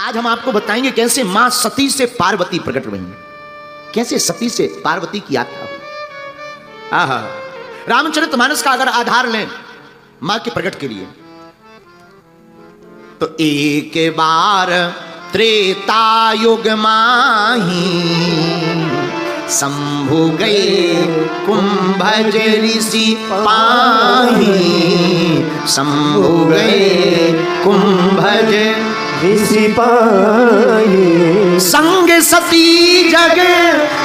आज हम आपको बताएंगे कैसे मां सती से पार्वती प्रकट हुई, कैसे सती से पार्वती की यात्रा हुई। आहा, रामचरितमानस का अगर आधार लें मां के प्रकट के लिए तो एक बार त्रेता युग माही शंभु गए कुंभज ऋषि पाही, शंभु गए कुंभज ऋषि पाही, संग सती जग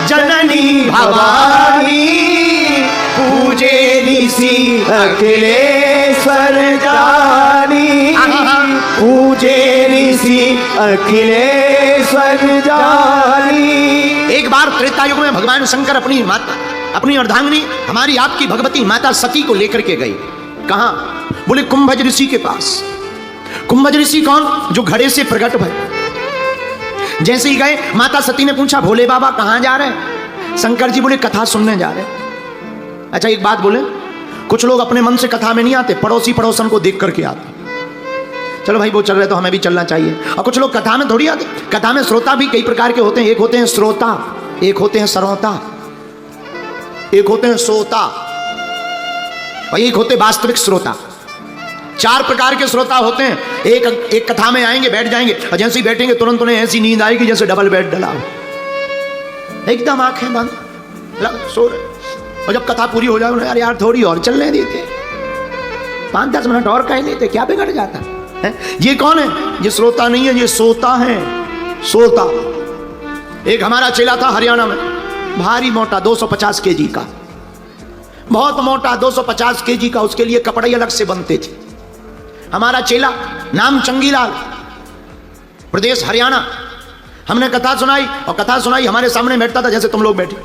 जननी भवानी, पूजे ऋषि अखिलेश्वर जानी, पूजे ऋषि अखिलेश्वर जानी। एक बार त्रेता युग में भगवान शंकर अपनी अर्धांगिनी हमारी आपकी भगवती माता सती को लेकर के गए। कहां? बोले कुंभज ऋषि के पास। कुंभज ऋषि कौन? जो घड़े से प्रकट भय। जैसे ही गए माता सती ने पूछा भोले बाबा कहां जा रहे हैं? शंकर जी बोले कथा सुनने जा रहे हैं। अच्छा एक बात बोले, कुछ लोग अपने मन से कथा में नहीं आते, पड़ोसी पड़ोसन को देख करके आते। चलो भाई वो चल रहे तो हमें भी चलना चाहिए। और कुछ लोग कथा में थोड़ी आते। कथा में श्रोता भी कई प्रकार के होते हैं। एक होते हैं श्रोता, एक होते हैं सरोता, एक होते हैं सोता और एक होते वास्तविक श्रोता। चार प्रकार के श्रोता होते हैं। एक कथा में आएंगे, बैठ जाएंगे और जैसे ही बैठेंगे तुरंत उन्हें ऐसी नींद आएगी जैसे डबल बेड डला हो, एकदम आंखें बंद सो रहे। और जब कथा पूरी हो जाए यार यार थोड़ी और चलने देते, 5-10 मिनट और कह लेते, क्या बिगड़ जाता है? ये कौन है? ये श्रोता नहीं है, ये सोता है। सोता। एक हमारा चेला था हरियाणा में, भारी मोटा 250 केजी का, बहुत मोटा 250 केजी का। उसके लिए कपड़े अलग से बनते थे। हमारा चेला नाम चंगीलाल, प्रदेश हरियाणा। हमने कथा सुनाई और कथा सुनाई हमारे सामने बैठता था जैसे तुम लोग बैठे,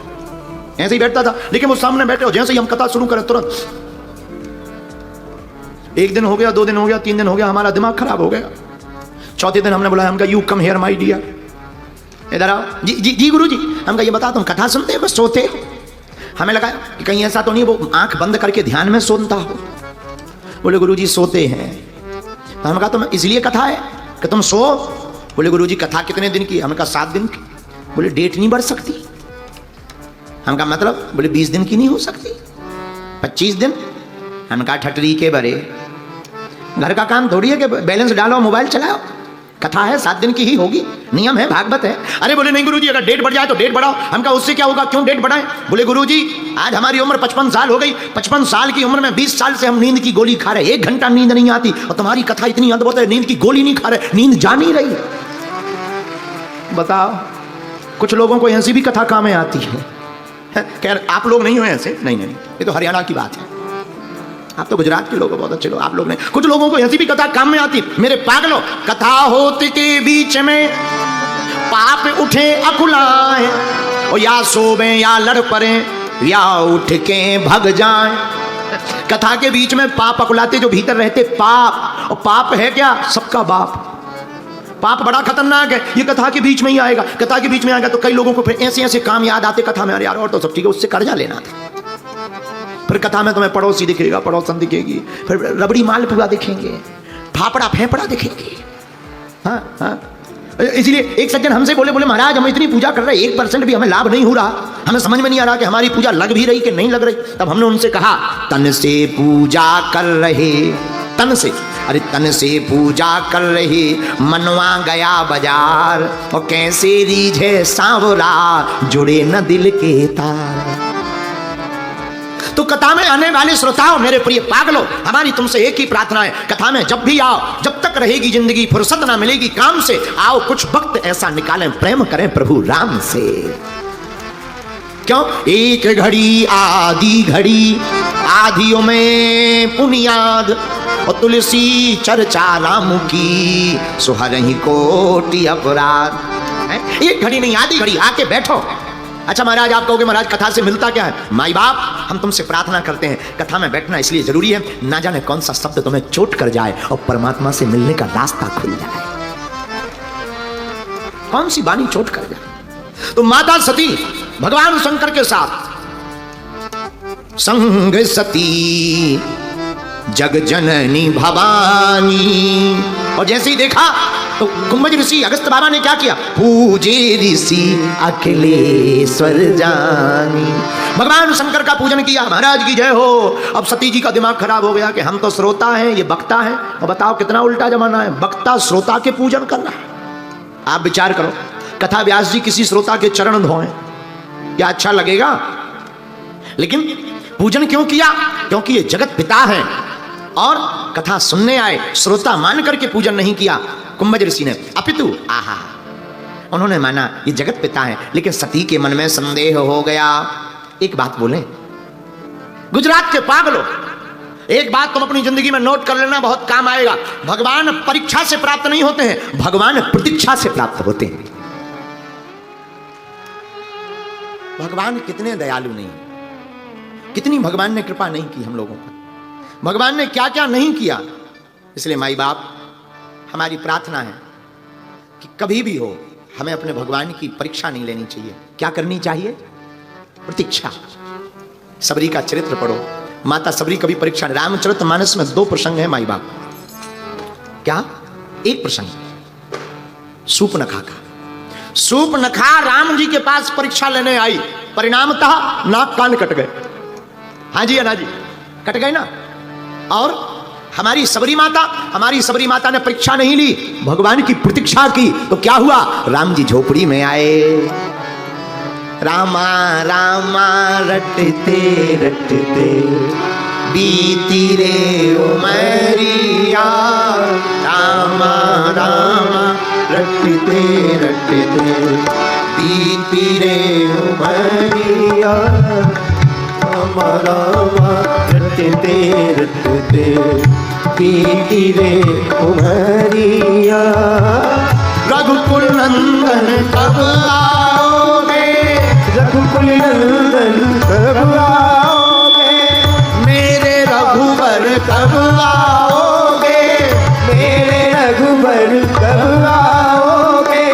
ऐसे ही बैठता था। लेकिन वो सामने बैठे और जैसे ही हम कथा शुरू करें तुरंत, एक दिन हो गया, 2 दिन हो गया, 3 दिन हो गया, हमारा दिमाग खराब हो गया। चौथे दिन हमने बोला, हम कहा you come here my dear, इधर आओ। जी जी जी गुरु जी। हम कहा ये बता तुम कथा सुनते हो बस सोते हो? हमें लगा कि कहीं ऐसा तो नहीं वो आंख बंद करके ध्यान में सुनता हो। बोले गुरु जी सोते हैं। तो हमने कहा तुम इसलिए कथा है कि तुम सो? बोले गुरु जी कथा कितने दिन की? हमने कहा 7 दिन की। बोले डेट नहीं बढ़ सकती? हम कहा मतलब? बोले 20 दिन की नहीं हो सकती, 25 दिन। हमने कहा ठटरी के बरे, घर का काम थोड़ी है कि बैलेंस डालो मोबाइल चलाओ। कथा है 7 दिन की ही होगी, नियम है, भागवत है। अरे बोले नहीं गुरुजी अगर डेट बढ़ जाए तो डेट बढ़ाओ। हम कहा उससे क्या होगा, क्यों डेट बढ़ाएं? बोले गुरुजी आज हमारी उम्र 55 साल हो गई, 55 साल की उम्र में 20 साल से हम नींद की गोली खा रहे, 1 घंटा नींद नहीं आती और तुम्हारी कथा इतनी अद्भुत है, नींद की गोली नहीं खा रहे, नींद जा नहीं रही। बताओ, कुछ लोगों को ऐसी भी कथा काम में आती है। खैर आप लोग नहीं हो ऐसे, नहीं नहीं, ये तो हरियाणा की बात है। आप तो गुजरात के लोग बहुत अच्छे लोग, आप लोग नहीं। कुछ लोगों को ऐसी भी कथा काम में आती। मेरे पागलों, कथा होते के बीच में पाप उठे अकुलाए, और या सोवे या लड़ पड़े या उठ के भग जाए। कथा के बीच में पाप अकुलाते, जो भीतर रहते पाप। और पाप है क्या? सबका बाप। पाप बड़ा खतरनाक है, ये कथा के बीच में ही आएगा। कथा के बीच में आएगा तो कई लोगों को फिर ऐसे ऐसे काम याद आते कथा में, अरे यार और तो सब ठीक है, उससे कर्जा लेना था। फिर कथा में तुम्हें पड़ोसी दिखेगा, पड़ोसन दिखेगी, फिर रबड़ी मालपुआ दिखेंगे, फाफड़ा फेफड़ा दिखेंगे। हाँ हाँ। इसलिए एक सज्जन हमसे बोले महाराज हम इतनी पूजा कर रहे हैं, 1% भी हमें लाभ नहीं हो रहा, हमें समझ में नहीं आ रहा कि हमारी पूजा लग भी रही कि नहीं लग रही। तब हमने उनसे कहा तन से पूजा कर रहे, तन से, अरे तन से पूजा कर रहे, मनवा गया बाजार, और कैसे रीझे सांवरा जुड़े न दिल के तार। तो कथा में आने वाले श्रोताओं, मेरे प्रिय पागलों, हमारी तुमसे एक ही प्रार्थना है, कथा में जब भी आओ, जब तक रहेगी जिंदगी, फुर्सत ना मिलेगी काम से, आओ कुछ वक्त ऐसा निकालें, प्रेम करें प्रभु राम से। क्यों? एक घड़ी आधी घड़ी, आधियों में पुनियाद, और तुलसी चर्चा राम की, सुहरही कोटि अपराध। एक घड़ी नहीं आधी घड़ी आके बैठो। अच्छा महाराज आप कहोगे महाराज कथा से मिलता क्या है? माई बाप हम तुमसे प्रार्थना करते हैं, कथा में बैठना इसलिए जरूरी है, ना जाने कौन सा शब्द तुम्हें चोट कर जाए और परमात्मा से मिलने का रास्ता खुल जाए। कौन सी वाणी चोट कर जाए? तो माता सती भगवान शंकर के साथ संग सती जग जननी भवानी, और जैसे ही देखा तो कुंभज ऋषि अगस्त बाबा ने क्या किया? पूजे ऋषि अखिलेश्वर जानी, भगवान शंकर का पूजन किया। महाराज की जय हो। अब सती जी का दिमाग खराब हो गया कि हम तो श्रोता हैं, ये वक्ता है। और बताओ कितना उल्टा जमाना है, वक्ता श्रोता के पूजन कर रहा है। आप विचार करो, कथा व्यास जी किसी श्रोता के चरण धोएं, क्या अच्छा लगेगा? लेकिन पूजन क्यों किया? क्योंकि ये जगत पिता है और कथा सुनने आए, श्रोता मान करके पूजन नहीं किया कुंभज ऋषि ने, अपितु आहा, उन्होंने माना ये जगत पिता है। लेकिन सती के मन में संदेह हो गया। एक बात बोले, गुजरात के पागलों, एक बात तुम अपनी जिंदगी में नोट कर लेना, बहुत काम आएगा। भगवान परीक्षा से प्राप्त नहीं होते हैं, भगवान प्रतीक्षा से प्राप्त होते हैं। भगवान कितने दयालु नहीं, कितनी भगवान ने कृपा नहीं की हम लोगों पर, भगवान ने क्या क्या नहीं किया। इसलिए माई बाप, हमारी प्रार्थना है कि कभी भी हो हमें अपने भगवान की परीक्षा नहीं लेनी चाहिए। क्या करनी चाहिए? प्रतीक्षा। सबरी का चरित्र पढ़ो, माता सबरी कभी परीक्षा नहीं। रामचरितमानस में 2 प्रसंग है माई बाप। क्या? एक प्रसंग सूर्पनखा का। सूर्पनखा राम जी के पास परीक्षा लेने आई, परिणामतः नाक कान कट गए। हाँ जी अना जी, कट गए ना। और हमारी सबरी माता ने परीक्षा नहीं ली, भगवान की प्रतीक्षा की। तो क्या हुआ? राम जी झोपड़ी में आए। रामा रामा रटते रटते बीती रे उमरिया, रामा रामा रटते रटते बीती रे उमरिया, रामा रामा रटते रटते बीती रे उमरिया, रघुकुल नंदन कब आओगे, रघुकुल नंदन कब आओगे, मेरे रघुवर कब आओगे, मेरे रघुवर कब आओगे,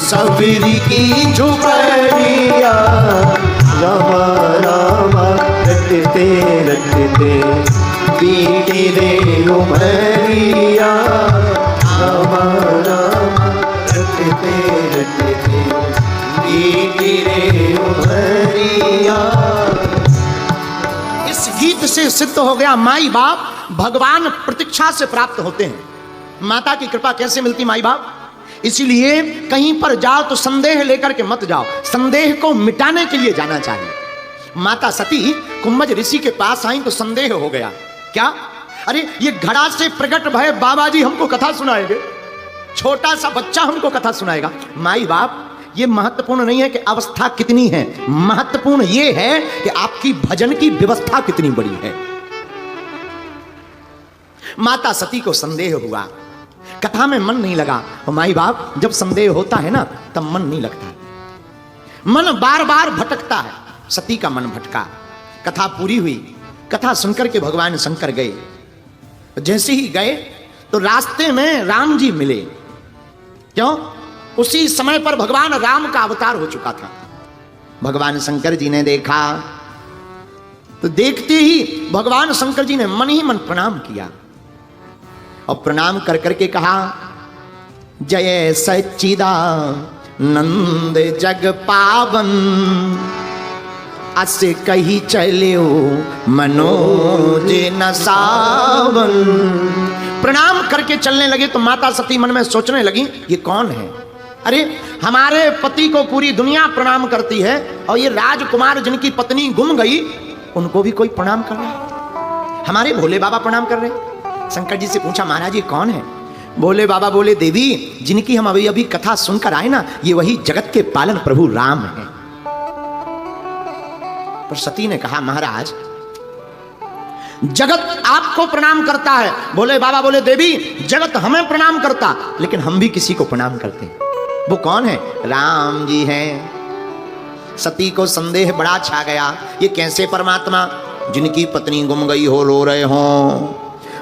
सबरी की झुपड़िया, रामा रामा रटते रटते बीती रे उमरिया, रामा रामा रटते रटते बीती रे उमरिया। इस गीत से सिद्ध हो गया माई बाप भगवान प्रतीक्षा से प्राप्त होते हैं। माता की कृपा कैसे मिलती माई बाप? इसीलिए कहीं पर जाओ तो संदेह लेकर के मत जाओ, संदेह को मिटाने के लिए जाना चाहिए। माता सती कुंभज ऋषि के पास आई तो संदेह हो गया। क्या? अरे ये घड़ा से प्रकट भय बाबा जी हमको कथा सुनाएंगे, छोटा सा बच्चा हमको कथा सुनाएगा। माई बाप, ये महत्वपूर्ण नहीं है कि अवस्था कितनी है, महत्वपूर्ण ये है कि आपकी भजन की व्यवस्था कितनी बड़ी है। माता सती को संदेह हुआ, कथा में मन नहीं लगा। और माई बाप, जब संदेह होता है ना तब मन नहीं लगता, मन बार बार भटकता है। सती का मन भटका, कथा पूरी हुई। कथा सुनकर के भगवान शंकर गए। जैसे ही गए तो रास्ते में राम जी मिले। क्यों? उसी समय पर भगवान राम का अवतार हो चुका था। भगवान शंकर जी ने देखा तो देखते ही भगवान शंकर जी ने मन ही मन प्रणाम किया और प्रणाम कर करके कहा, जय सच्चिदानंद जग पावन, अस कही चलो मनोज न सावन। प्रणाम करके चलने लगे तो माता सती मन में सोचने लगी, ये कौन है? अरे हमारे पति को पूरी दुनिया प्रणाम करती है और ये राजकुमार जिनकी पत्नी गुम गई उनको भी कोई प्रणाम कर रहा है, हमारे भोले बाबा प्रणाम कर रहे। शंकर जी से पूछा, महाराज ये कौन है? भोले बाबा बोले, देवी जिनकी हम अभी अभी कथा सुनकर आए ना, ये वही जगत के पालन प्रभु राम हैं। पर सती ने कहा, महाराज जगत आपको प्रणाम करता है। भोले बाबा बोले, देवी जगत हमें प्रणाम करता, लेकिन हम भी किसी को प्रणाम करते हैं। वो कौन है? राम जी हैं। सती को संदेह बड़ा छा गया, ये कैसे परमात्मा? जिनकी पत्नी गुम गई हो रो रहे हो।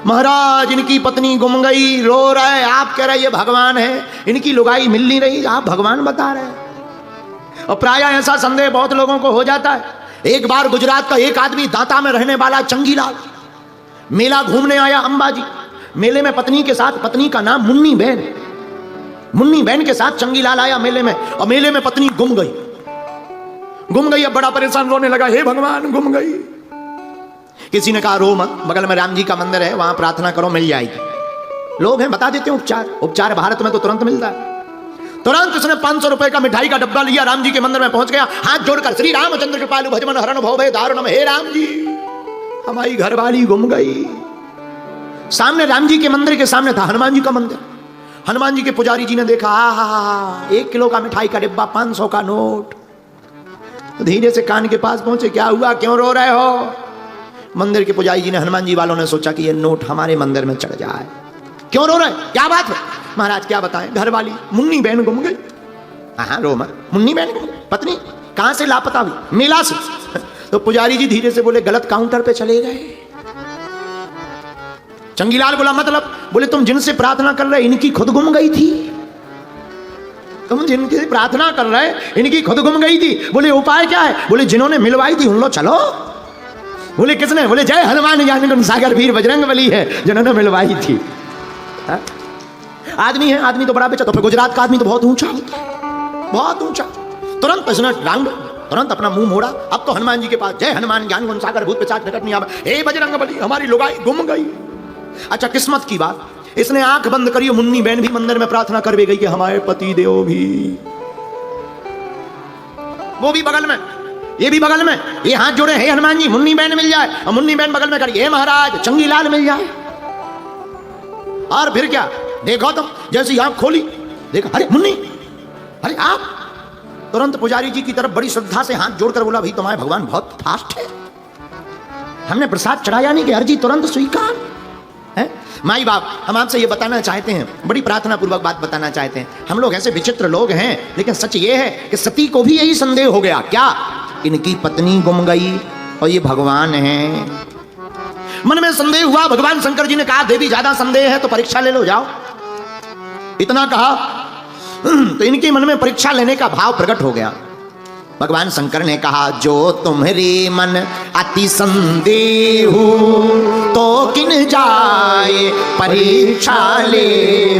महाराज इनकी पत्नी गुम गई, रो रहे, आप कह रहे ये भगवान है, इनकी लुगाई मिल नहीं रही, आप भगवान बता रहे। और प्राय ऐसा संदेह बहुत लोगों को हो जाता है। एक बार गुजरात का एक आदमी, दांता में रहने वाला चंगीलाल, मेला घूमने आया अंबाजी। मेले में पत्नी के साथ, पत्नी का नाम मुन्नी बहन। मुन्नी बहन के साथ चंगीलाल आया मेले में, और मेले में पत्नी गुम गई। अब बड़ा परेशान, रोने लगा, हे भगवान गुम गई। किसी ने कहा रो मत, बगल में राम जी का मंदिर है, वहां प्रार्थना करो मिल जाएगी। लोग हैं बता देते हैं उपचार भारत में तो तुरंत मिलता है। तुरंत उसने 500 रुपए का मिठाई का डब्बा लिया, राम जी के मंदिर में पहुंच गया, हाथ जोड़कर श्री रामचंद्र कृपालु भजमन हरण भव भय दारुणम, हे राम जी हमारी घरवाली गुम गई। सामने राम जी के मंदिर के सामने था हनुमान जी का मंदिर। हनुमान जी के पुजारी जी ने देखा, 1 किलो का मिठाई का डिब्बा, 500 का नोट। तो धीरे से कान के पास पहुंचे, क्या हुआ, क्यों रो रहे हो? मंदिर के पुजारी जी ने, हनुमान जी वालों ने सोचा कि ये नोट हमारे मंदिर में चढ़ जाए। क्यों रो रहे, क्या बात है? महाराज क्या बताएं, घर वाली मुन्नी बहन गुम गई। हाँ रो मत, मुन्नी बहन गुम गई। पत्नी कहां से लापता हुई? मेला से। तो पुजारी जी धीरे से बोले, गलत काउंटर पे चले गए। चंगीलाल बोला मतलब? बोले तुम जिनसे प्रार्थना कर रहे इनकी खुद गुम गई थी। तुम जिनकी प्रार्थना कर रहे इनकी खुद गुम गई थी। बोले उपाय क्या है? बोले जिन्होंने मिलवाई थी उन लो चलो। बोले किसने? बोले जय हनुमान ज्ञान गुण सागर वीर बजरंग बली है जिन्होंने मिलवाई थी। हा? आदमी है, आदमी तो बड़ा बेचा। तो फिर गुजरात का आदमी तो बहुत ऊंचा होता है, बहुत ऊंचा। तुरंत इसने राउंड, तुरंत अपना मुंह मोड़ा। अब तो हनुमान जी के पास, जय हनुमान ज्ञान गुण सागर भूत पिशाच निकट नहीं आवे, हे बजरंग बली हमारी लुगाई गुम गई। अच्छा किस्मत की बात, इसने आंख बंद करी, मुन्नी बहन भी मंदिर में प्रार्थना कर भी गई कि हमारे पति देव भी, वो भी बगल में, ये भी बगल में, ये हाथ जोड़े, हे हनुमान जी मुन्नी बहन मिल जाए, और मुन्नी बहन बगल में करी, हे महाराज चंगीलाल मिल जाए। और फिर क्या देखो तुम, जैसी आंख खोली देखा, अरे मुन्नी, अरे आप। तुरंत पुजारी जी की तरफ बड़ी श्रद्धा से हाथ जोड़कर बोला, भाई तुम्हारे भगवान बहुत फास्ट है, हमने प्रसाद चढ़ाया नहीं कि अर्जी तुरंत स्वीकार है। माई बाप हम आपसे ये बताना चाहते हैं, बड़ी प्रार्थना पूर्वक बात बताना चाहते हैं। हम लोग ऐसे विचित्र लोग हैं, लेकिन सच ये है कि सती को भी यही संदेह हो गया, क्या इनकी पत्नी गुम गई और ये भगवान हैं। मन में संदेह हुआ। भगवान शंकर जी ने कहा, देवी ज्यादा संदेह है तो परीक्षा ले लो, जाओ। इतना कहा तो इनके मन में परीक्षा लेने का भाव प्रकट हो गया। भगवान शंकर ने कहा, जो तुम्हारी मन अति संदेह तो किन जाए परीक्षा ले,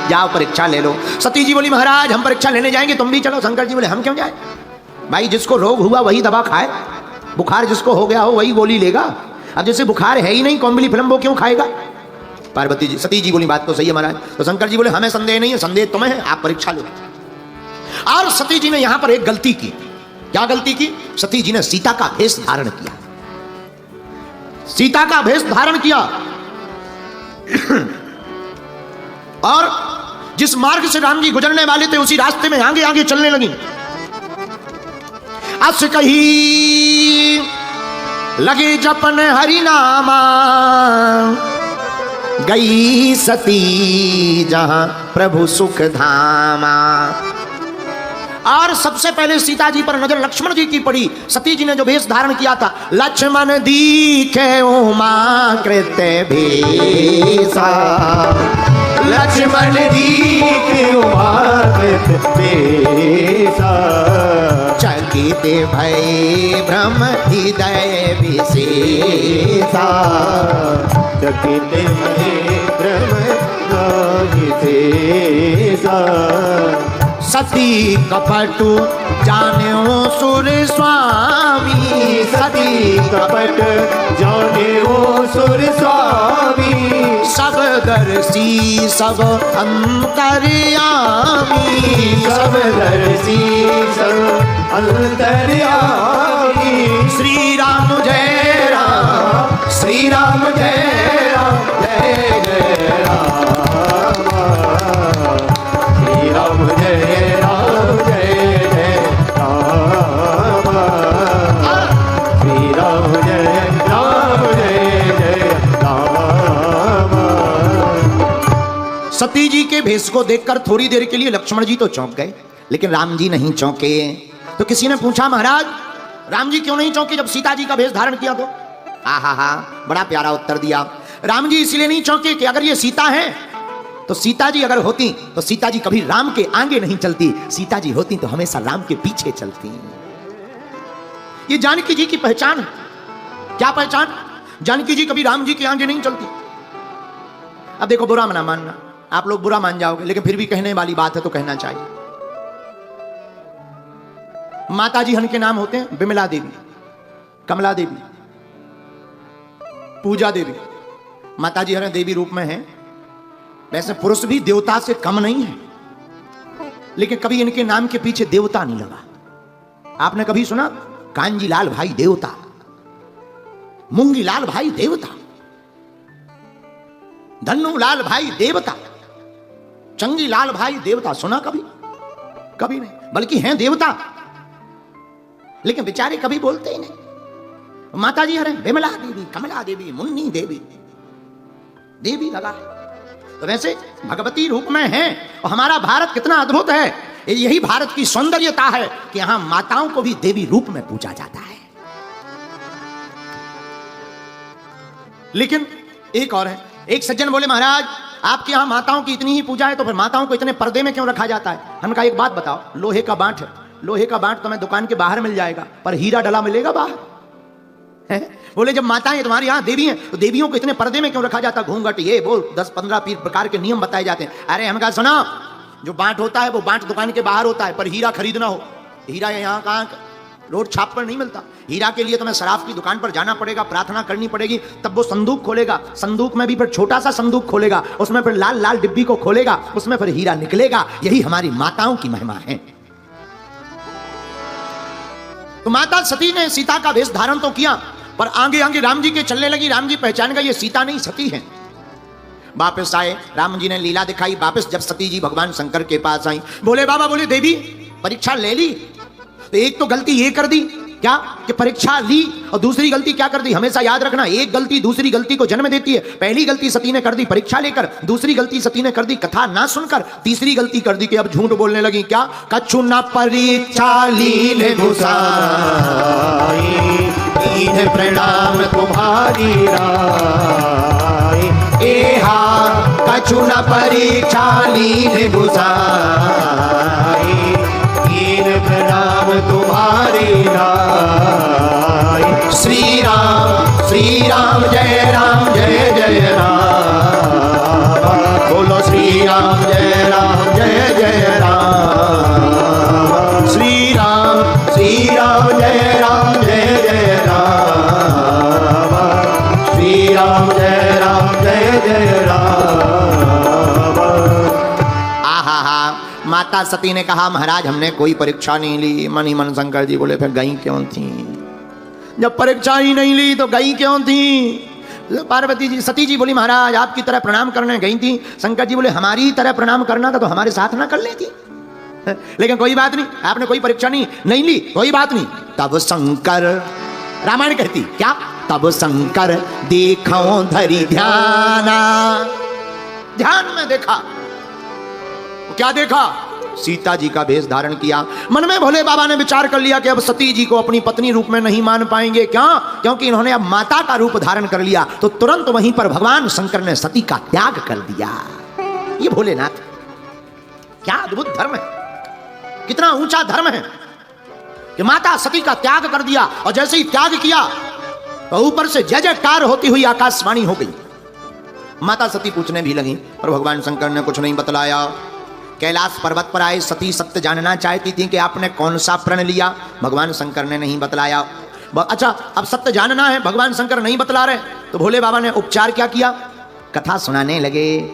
जाओ परीक्षा ले लो। सती जी बोली, महाराज हम परीक्षा लेने जाएंगे, तुम भी चलो। शंकर जी बोले, हम क्यों जाए भाई, जिसको रोग हुआ वही दवा खाए, बुखार जिसको हो गया हो वही गोली लेगा। अब जैसे बुखार है ही नहीं, कौन फिल्म वो क्यों खाएगा? पार्वती जी, सती जी बोली, बात तो सही है महाराज। तो शंकर जी बोले, हमें संदेह नहीं है, संदेह तुम्हें है, आप परीक्षा लो। और सती जी ने यहां पर एक गलती की। क्या गलती की? सती जी ने सीता का भेष धारण किया, सीता का भेष धारण किया। और जिस मार्ग से राम जी गुजरने वाले थे उसी रास्ते में आगे आगे चलने लगी। अस कही लगे जपन हरि नामा, गई सती जहां प्रभु सुख धामा। और सबसे पहले सीता जी पर नजर लक्ष्मण जी की पड़ी। सती जी ने जो भेष धारण किया था, लक्ष्मण दीखे उमा कृत भेषा, लक्ष्मण दीखे उमा कृत भेषा, चकित भय भ्रम हृदय विशेषा, चकित भय भ्रम विशेषा। सती कपटु जान्यो सुर स्वामी, सती कपट जान्यो सुर स्वामी, सब दर्शी सब अंतर्यामी, सब दर्शी सब अंतर्यामी। श्री राम जय राम, श्री राम जय राम, जय जय राम, श्री राम जय राम, जय जय राम, श्री राम जय राम, जय जय राम। सती जी के भेष को देखकर थोड़ी देर के लिए लक्ष्मण जी तो चौंक गए, लेकिन राम जी नहीं चौंके। तो किसी ने पूछा, महाराज राम जी क्यों नहीं चौंके जब सीता जी का भेष धारण किया? तो हा बड़ा प्यारा उत्तर दिया। राम जी इसलिए नहीं चौंके कि अगर ये सीता है तो सीता जी अगर होती तो सीता जी कभी राम के आगे नहीं चलती, सीता जी होती तो हमेशा राम के पीछे चलती। ये जानकी जी की पहचान है। क्या पहचान? जानकी जी कभी राम जी के आगे नहीं चलती। अब देखो बुरा मना मानना, आप लोग बुरा मान जाओगे, लेकिन फिर भी कहने वाली बात है तो कहना चाहिए। माता जी हन के नाम होते हैं विमला देवी, कमला देवी, पूजा देवी। माता जी हर देवी रूप में हैं। वैसे पुरुष भी देवता से कम नहीं है, लेकिन कभी इनके नाम के पीछे देवता नहीं लगा। आपने कभी सुना कांजीलाल भाई देवता, मूंगीलाल भाई देवता, धन्नूलाल भाई देवता, चंगीलाल भाई देवता? सुना कभी? कभी नहीं, बल्कि हैं देवता, लेकिन बेचारे कभी बोलते ही नहीं। माता जी हरे विमला देवी, कमला देवी, मुन्नी देवी, देवी लगा। तो वैसे भगवती रूप में हैं। और हमारा भारत कितना अद्भुत है, यही भारत की सौंदर्यता है कि यहां माताओं को भी देवी रूप में पूजा जाता है। लेकिन एक और है, एक सज्जन बोले महाराज आपके यहां माताओं की इतनी ही पूजा है तो फिर माताओं को इतने पर्दे में क्यों रखा जाता है? हमने कहा एक बात बताओ, लोहे का बांट है, लोहे का बांट तो मैं दुकान के बाहर मिल जाएगा, पर हीरा डला मिलेगा बाहर है? बोले जब माताएं तुम्हारी यहां देवी हैं तो देवियों को इतने पर्दे में क्यों रखा जाता? घूंघट ये वो 10-15 प्रकार के नियम बताए जाते हैं। अरे हम कहा सुना, जो बांट होता है वो बांट दुकान के बाहर होता है, पर हीरा खरीदना हो, हीरा यहाँ कहाँ रोड छाप पर नहीं मिलता। हीरा के लिए तुम्हें शराफ की दुकान पर जाना पड़ेगा, प्रार्थना करनी पड़ेगी, तब वो संदूक खोलेगा, संदूक में भी फिर छोटा सा संदूक खोलेगा, उसमें फिर लाल लाल डिब्बी को खोलेगा, उसमें फिर हीरा निकलेगा। यही हमारी माताओं की महिमा है। तो माता सती ने सीता का वेश धारण तो किया, पर आगे आगे राम जी के चलने लगी। राम जी पहचान गए ये सीता नहीं सती है। वापस आए, राम जी ने लीला दिखाई। वापस जब सती जी भगवान शंकर के पास आई, बोले बाबा, बोले देवी परीक्षा ले ली? तो एक तो गलती ये कर दी क्या कि परीक्षा ली, और दूसरी गलती क्या कर दी? हमेशा याद रखना, एक गलती दूसरी गलती को जन्म देती है। पहली गलती सती ने कर दी परीक्षा लेकर, दूसरी गलती सती ने कर दी कथा ना सुनकर, तीसरी गलती कर दी कि अब झूठ बोलने लगी। क्या? कछु न परीक्षा लीन घुसाई, दीन प्रणाम तुम्हारी राय। एहा कछु न परीक्षा लीन घुसाई, दीन प्रणाम तुम्हारी राय। श्री राम जय राम जय जय राम, बोलो श्री राम जय जय राम। श्री राम जय राम जय जय राम, श्री राम जय जय राम। आहा हा, माता सती ने कहा महाराज हमने कोई परीक्षा नहीं ली। मन ही मन शंकर जी बोले फिर गई क्यों थी? जब परीक्षा ही नहीं ली तो गई क्यों थी? पार्वती जी, सती जी बोली महाराज आपकी तरह प्रणाम करने गई थी। शंकर जी बोले हमारी तरह प्रणाम करना था तो हमारे साथ ना कर लेती। लेकिन कोई बात नहीं, आपने कोई परीक्षा नहीं ली, कोई बात नहीं। तब शंकर, रामायण कहती क्या? तब शंकर देखो धरी ध्याना, ध्यान में देखा। क्या देखा? सीता जी का वेश धारण किया। मन में भोले बाबा ने विचार कर लिया कि अब सती जी को अपनी पत्नी रूप में नहीं मान पाएंगे। क्या? क्योंकि इन्होंने अब माता का रूप धारण कर लिया। तो तुरंत वहीं पर भगवान शंकर ने सती का त्याग कर दिया। ये भोलेनाथ, क्या अद्भुत धर्म है, कितना ऊंचा धर्म है कि माता सती का त्याग कर दिया। और जैसे ही त्याग किया तो ऊपर से जय जयकार होती हुई आकाशवाणी हो गई। माता सती पूछने भी लगी, पर भगवान शंकर ने कुछ नहीं बतलाया। कैलाश पर्वत पर आए, सती सत्य जानना चाहती थी कि आपने कौन सा प्रण लिया। भगवान शंकर ने नहीं बतलाया। अच्छा, अब सत्य जानना है, भगवान शंकर नहीं बतला रहे, तो भोले बाबा ने उपचार क्या किया? कथा सुनाने लगे।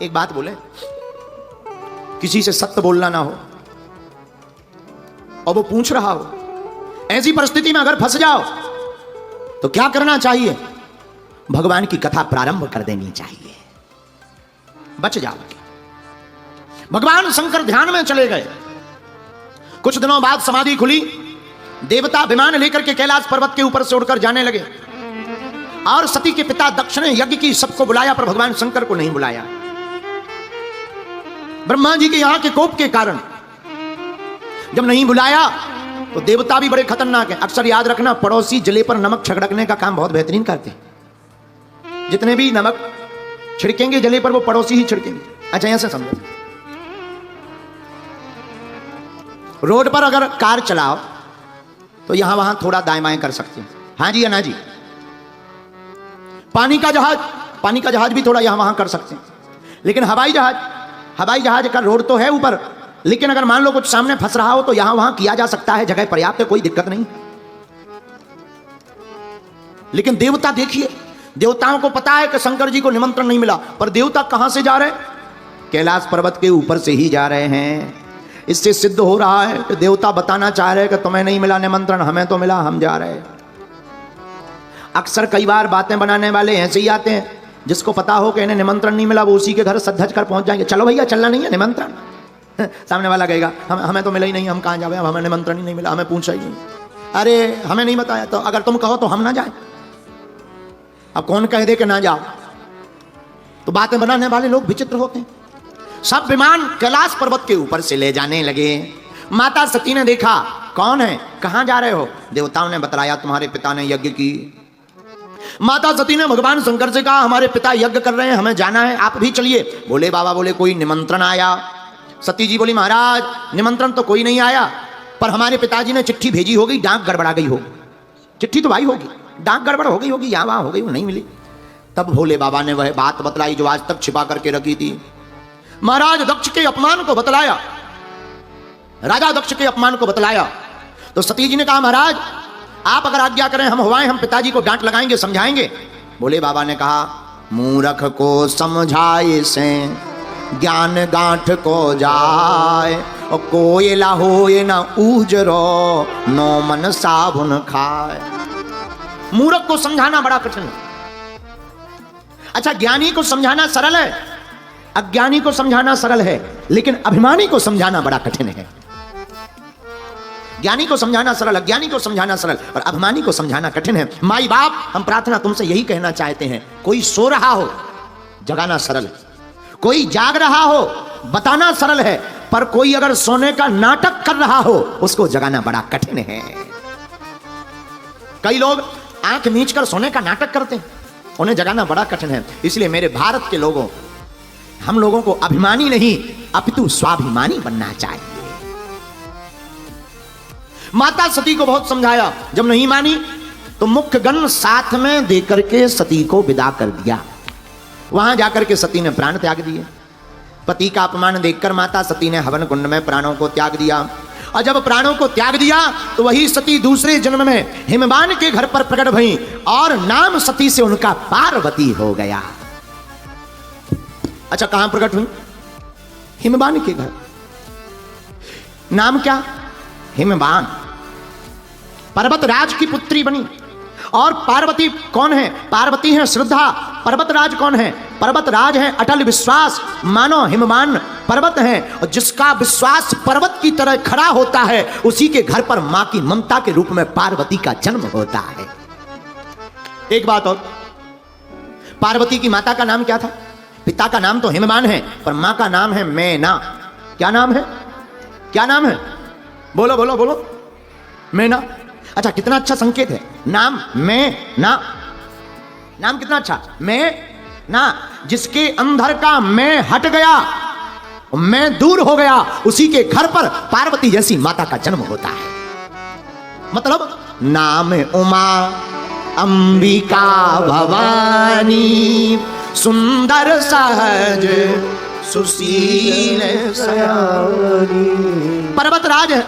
एक बात बोले, किसी से सत्य बोलना ना हो और वो पूछ रहा हो, ऐसी परिस्थिति में अगर फंस जाओ तो क्या करना चाहिए? भगवान की कथा प्रारंभ कर देनी चाहिए, बच जाओगे। भगवान शंकर ध्यान में चले गए। कुछ दिनों बाद समाधि खुली। देवता विमान लेकर के कैलाश पर्वत के ऊपर से उड़कर जाने लगे। और सती के पिता दक्ष ने यज्ञ की सबको बुलाया, पर भगवान शंकर को नहीं बुलाया। ब्रह्मा जी के यहां के कोप के कारण जब नहीं बुलाया तो देवता भी बड़े खतरनाक हैं। अक्सर याद रखना, पड़ोसी जले पर नमक छिड़कने का काम बहुत बेहतरीन करते हैं। जितने भी नमक छिड़केंगे जले पर, वो पड़ोसी ही छिड़केंगे। अच्छा, ऐसे समझो, रोड पर अगर कार चलाओ तो यहां वहां थोड़ा दाएं बाएं कर सकते हैं, हाँ जी या ना जी। पानी का जहाज भी थोड़ा यहां वहां कर सकते हैं। लेकिन हवाई जहाज का रोड तो है ऊपर, लेकिन अगर मान लो कुछ सामने फंस रहा हो तो यहां वहां किया जा सकता है, जगह पर्याप्त है, कोई दिक्कत नहीं। लेकिन देवता देखिए, देवताओं को पता है कि शंकर जी को निमंत्रण नहीं मिला, पर देवता कहां से जा रहे हैं? कैलाश पर्वत के ऊपर से ही जा रहे हैं। इससे सिद्ध हो रहा है कि देवता बताना चाह रहे हैं कि तुम्हें नहीं मिला निमंत्रण, हमें तो मिला, हम जा रहे हैं। अक्सर कई बार बातें बनाने वाले ऐसे ही आते हैं, जिसको पता हो कि इन्हें निमंत्रण नहीं मिला वो उसी के घर सज कर पहुंच जाएंगे। चलो भैया चलना नहीं है निमंत्रण। सामने वाला कहेगा हमें तो मिला ही नहीं, हम कहां जावे, हमें निमंत्रण ही नहीं मिला, हमें पूछा ही नहीं। अरे हमें नहीं बताया, तो अगर तुम कहो तो हम ना जाए। अब कौन कह दे कि ना जाओ? तो बातें बनाने वाले लोग विचित्र होते हैं। सब विमान कैलाश पर्वत के ऊपर से ले जाने लगे। माता सती ने देखा, कौन है, कहां जा रहे हो? देवताओं ने बतलाया तुम्हारे पिता ने यज्ञ की। माता सती ने भगवान शंकर से कहा हमारे पिता यज्ञ कर रहे हैं, हमें जाना है, आप भी चलिए। बोले बाबा, बोले कोई निमंत्रण आया? सती जी बोली महाराज निमंत्रण तो कोई नहीं आया, पर हमारे पिताजी ने चिट्ठी भेजी होगी, डाक गड़बड़ा गई होगी। चिट्ठी तो भाई होगी, डाक गड़बड़ हो गई होगी, यहाँ वहां हो गई, वो नहीं मिली। तब भोले बाबा ने वह बात बतलाई जो आज तक छिपा करके रखी थी। महाराज दक्ष के अपमान को बतलाया, राजा दक्ष के अपमान को बतलाया। तो सती जी ने कहा महाराज आप अगर आज्ञा करें हम हवाएं, हम पिताजी को डांट लगाएंगे, समझाएंगे। भोले बाबा ने कहा मूर्ख को समझाए से ज्ञान गांठ को जाए, और कोयला होए ना उजरो नो मन साबुन खाए। मूर्ख को समझाना बड़ा कठिन है। अच्छा, ज्ञानी को समझाना सरल है, अज्ञानी को समझाना सरल है, लेकिन अभिमानी को समझाना बड़ा कठिन है। ज्ञानी को समझाना सरल, अज्ञानी को समझाना सरल, और अभिमानी को समझाना कठिन है। माई बाप, हम प्रार्थना तुमसे यही कहना चाहते हैं, कोई सो रहा हो जगाना सरल है, कोई जाग रहा हो बताना सरल है, पर कोई अगर सोने का नाटक कर रहा हो उसको जगाना बड़ा कठिन है। कई लोग आंख मीच कर सोने का नाटक करते हैं, उन्हें जगाना बड़ा कठिन है। इसलिए मेरे भारत के लोगों, हम लोगों को अभिमानी नहीं अपितु स्वाभिमानी बनना चाहिए। माता सती को बहुत समझाया, जब नहीं मानी तो मुख्य गण साथ में देकर के सती को विदा कर दिया। वहां जाकर के सती ने प्राण त्याग दिए। पति का अपमान देखकर माता सती ने हवन कुंड में प्राणों को त्याग दिया, और जब प्राणों को त्याग दिया तो वही सती दूसरे जन्म में हिमवान के घर पर प्रकट भई, और नाम सती से उनका पार्वती हो गया। अच्छा, कहां प्रकट हुई? हिमवान के घर। नाम क्या? हिमवान। पर्वतराज की पुत्री बनी। और पार्वती कौन है? पार्वती है श्रद्धा। पर्वतराज कौन है? पर्वतराज है अटल विश्वास। मानो हिमवान पर्वत है, और जिसका विश्वास पर्वत की तरह खड़ा होता है उसी के घर पर मां की ममता के रूप में पार्वती का जन्म होता है। एक बात और, पार्वती की माता का नाम क्या था? पिता का नाम तो हिमवान है, पर मां का नाम है मैना। क्या नाम है? क्या नाम है? बोलो बोलो बोलो। मैना। अच्छा, कितना अच्छा संकेत है नाम मैना। नाम कितना अच्छा, मैना। जिसके अंदर का मैं हट गया, मैं दूर हो गया, उसी के घर पर पार्वती जैसी माता का जन्म होता है। मतलब नाम उमा अंबिका भवानी, सुंदर सहज सुशील सयानी। पर्वतराज है।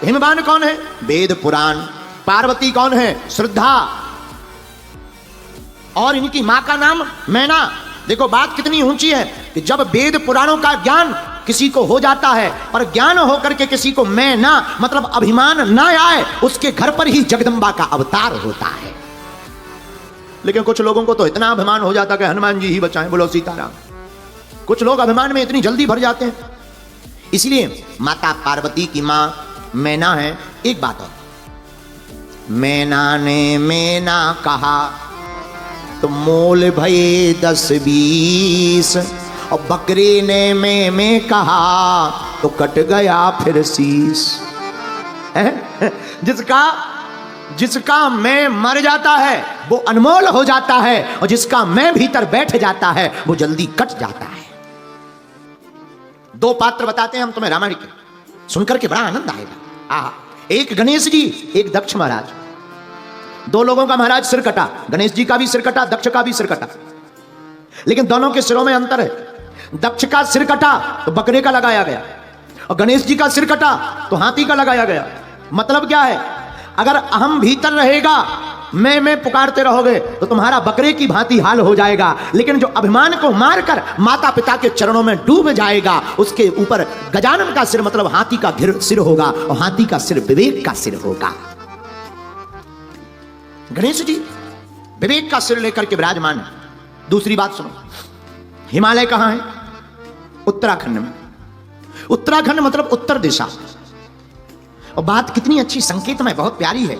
हिमवान कौन है? वेद पुराण। पार्वती कौन है? श्रद्धा। और इनकी मां का नाम मैना। देखो बात कितनी ऊंची है कि जब वेद पुराणों का ज्ञान किसी को हो जाता है, और ज्ञान होकर के किसी को मैना मतलब अभिमान ना आए, उसके घर पर ही जगदम्बा का अवतार होता है। लेकिन कुछ लोगों को तो इतना अभिमान हो जाता है कि हनुमान जी ही बचाएं, बोलो सीताराम। कुछ लोग अभिमान में इतनी जल्दी भर जाते हैं। इसलिए माता पार्वती की मां मैना है। एक बात और, मैना ने मैना कहा तो मोल भये 10-20, और बकरी ने मैं कहा तो कट गया फिर शीश। जिसका मैं मर जाता है वो अनमोल हो जाता है, और जिसका मैं भीतर बैठ जाता है वो जल्दी कट जाता है। दो पात्र बताते हैं हम तुम्हें रामायण के, सुनकर के बड़ा आनंद आएगा। एक गणेश जी, एक दक्ष महाराज। दो लोगों का महाराज सिर कटा, गणेश जी का भी सिर कटा, दक्ष का भी सिर कटा, लेकिन दोनों के सिरों में अंतर है। दक्ष का सिर कटा तो बकरे का लगाया गया, और गणेश जी का सिर कटा तो हाथी का लगाया गया। मतलब क्या है, अगर अहम भीतर रहेगा, मैं पुकारते रहोगे तो तुम्हारा बकरे की भांति हाल हो जाएगा। लेकिन जो अभिमान को मारकर माता पिता के चरणों में डूब जाएगा, उसके ऊपर गजानन का सिर मतलब हाथी का सिर होगा, और हाथी का सिर विवेक का सिर होगा। गणेश जी विवेक का सिर लेकर के विराजमान है। दूसरी बात सुनो, हिमालय कहां है? उत्तराखंड में। उत्तराखंड मतलब उत्तर दिशा। और बात कितनी अच्छी संकेतमय, बहुत प्यारी है।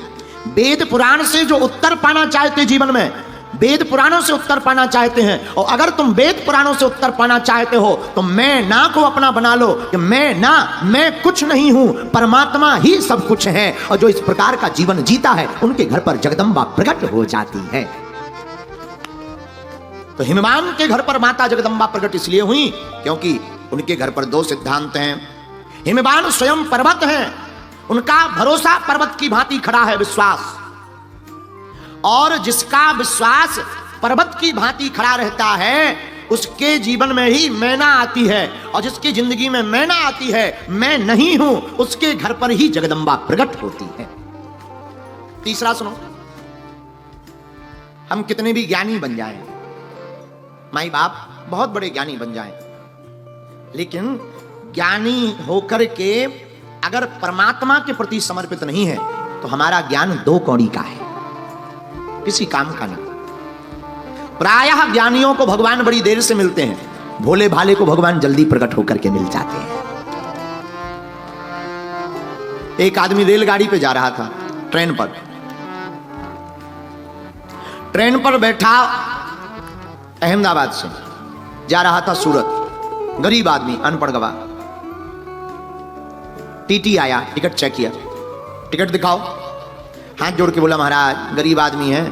वेद पुराण से जो उत्तर पाना चाहते जीवन में, वेद पुराणों से उत्तर पाना चाहते हैं, और अगर तुम वेद पुराणों से उत्तर पाना चाहते हो तो मैं ना को अपना बना लो कि मैं कुछ नहीं हूं, परमात्मा ही सब कुछ है। और जो इस प्रकार का जीवन जीता है उनके घर पर जगदम्बा प्रकट हो जाती है। तो हिमवान के घर पर माता जगदम्बा प्रकट इसलिए हुई क्योंकि उनके घर पर दो सिद्धांत हैं। हिमवान स्वयं पर्वत हैं, उनका भरोसा पर्वत की भांति खड़ा है, विश्वास। और जिसका विश्वास पर्वत की भांति खड़ा रहता है उसके जीवन में ही मैना आती है, और जिसकी जिंदगी में मैना आती है, मैं नहीं हूं, उसके घर पर ही जगदम्बा प्रकट होती है। तीसरा सुनो, हम कितने भी ज्ञानी बन जाएं, माई बाप बहुत बड़े ज्ञानी बन जाएं, लेकिन ज्ञानी होकर के अगर परमात्मा के प्रति समर्पित नहीं है तो हमारा ज्ञान दो कौड़ी का है, किसी काम का नहीं। प्रायः ज्ञानियों को भगवान बड़ी देर से मिलते हैं, भोले भाले को भगवान जल्दी प्रकट होकर के मिल जाते हैं। एक आदमी रेलगाड़ी पे जा रहा था, ट्रेन पर बैठा, अहमदाबाद से जा रहा था सूरत, गरीब आदमी, अनपढ़ गवाह। टीटी आया, टिकट चेक किया, टिकट दिखाओ। हाथ जोड़ के बोला, महाराज गरीब आदमी है,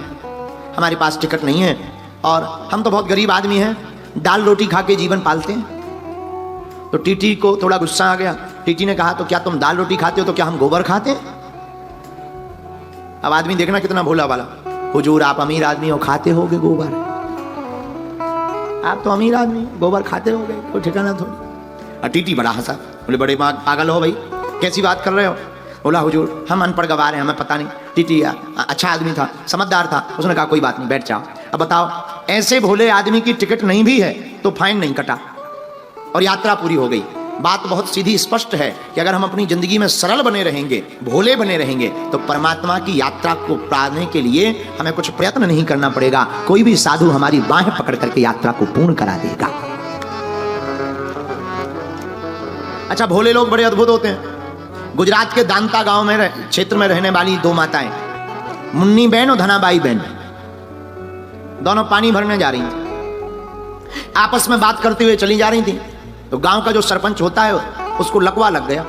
हमारे पास टिकट नहीं है, और हम तो बहुत गरीब आदमी हैं, दाल रोटी खा के जीवन पालते हैं। तो टीटी को थोड़ा गुस्सा आ गया। टीटी ने कहा, तो क्या तुम दाल रोटी खाते हो तो क्या हम गोबर खाते हैं? अब आदमी देखना कितना भोला वाला, हुजूर आप अमीर आदमी हो, खाते होगे गोबर, आप तो अमीर आदमी, गोबर खाते होगे, कोई ठिकाना थोड़ी। और टीटी बड़ा हंसा, बोले बड़े पागल हो भाई, कैसी बात कर रहे हो? बोला हुजूर हम अनपढ़ गवार हैं, हमें पता नहीं। टीटी अच्छा आदमी था, समझदार था, उसने कहा कोई बात नहीं, बैठ जाओ। अब बताओ, ऐसे भोले आदमी की टिकट नहीं भी है तो फाइन नहीं कटा और यात्रा पूरी हो गई। बात बहुत सीधी स्पष्ट है कि अगर हम अपनी जिंदगी में सरल बने रहेंगे, भोले बने रहेंगे, तो परमात्मा की यात्रा को पाने के लिए हमें कुछ प्रयत्न नहीं करना पड़ेगा। कोई भी साधु हमारी बाहें पकड़ करके यात्रा को पूर्ण करा देगा। अच्छा, भोले लोग बड़े अद्भुत होते हैं। गुजरात के दांता गांव में क्षेत्र में रहने वाली दो माताएं, मुन्नी बहन और धनाबाई बहन, दोनों पानी भरने जा रही थी। आपस में बात करते हुए चली जा रही थी, तो गांव का जो सरपंच होता है उसको लकवा लग गया।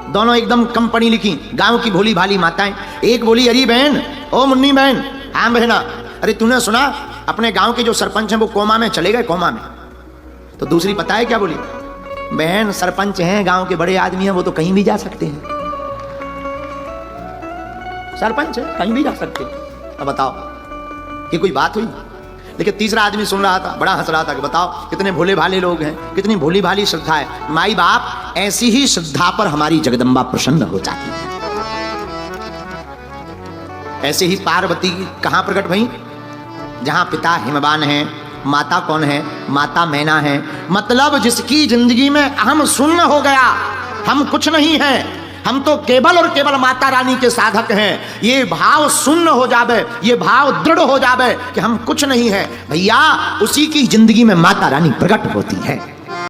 दोनों एकदम कम पढ़ी लिखी गांव की भोली भाली माताएं। एक बोली, अरे बहन, ओ मुन्नी बहन, हाँ बहना, अरे तूने सुना अपने गांव के जो सरपंच हैं वो कोमा में चले गए, कोमा में। तो दूसरी पता है क्या बोली? बहन सरपंच हैं, गांव के बड़े आदमी हैं, वो तो कहीं भी जा सकते हैं, सरपंच है कहीं भी जा सकते हैं। अब बताओ ये कोई बात हुई? लेकिन तीसरा आदमी सुन रहा था, बड़ा हंस रहा था कि बताओ कितने भोले भाले लोग हैं, कितनी भोली भाली श्रद्धा है। माई बाप, ऐसी ही श्रद्धा पर हमारी जगदम्बा प्रसन्न हो जाती है। ऐसे ही पार्वती कहां प्रकट भई? जहां पिता हिमवान है, माता कौन है? माता मैना है। मतलब जिसकी जिंदगी में अहम शून्य हो गया, हम कुछ नहीं है, हम तो केवल और केवल माता रानी के साधक हैं। ये भाव शून्य हो जावे, ये भाव दृढ़ हो जावे कि हम कुछ नहीं है, भैया उसी की जिंदगी में माता रानी प्रकट होती है।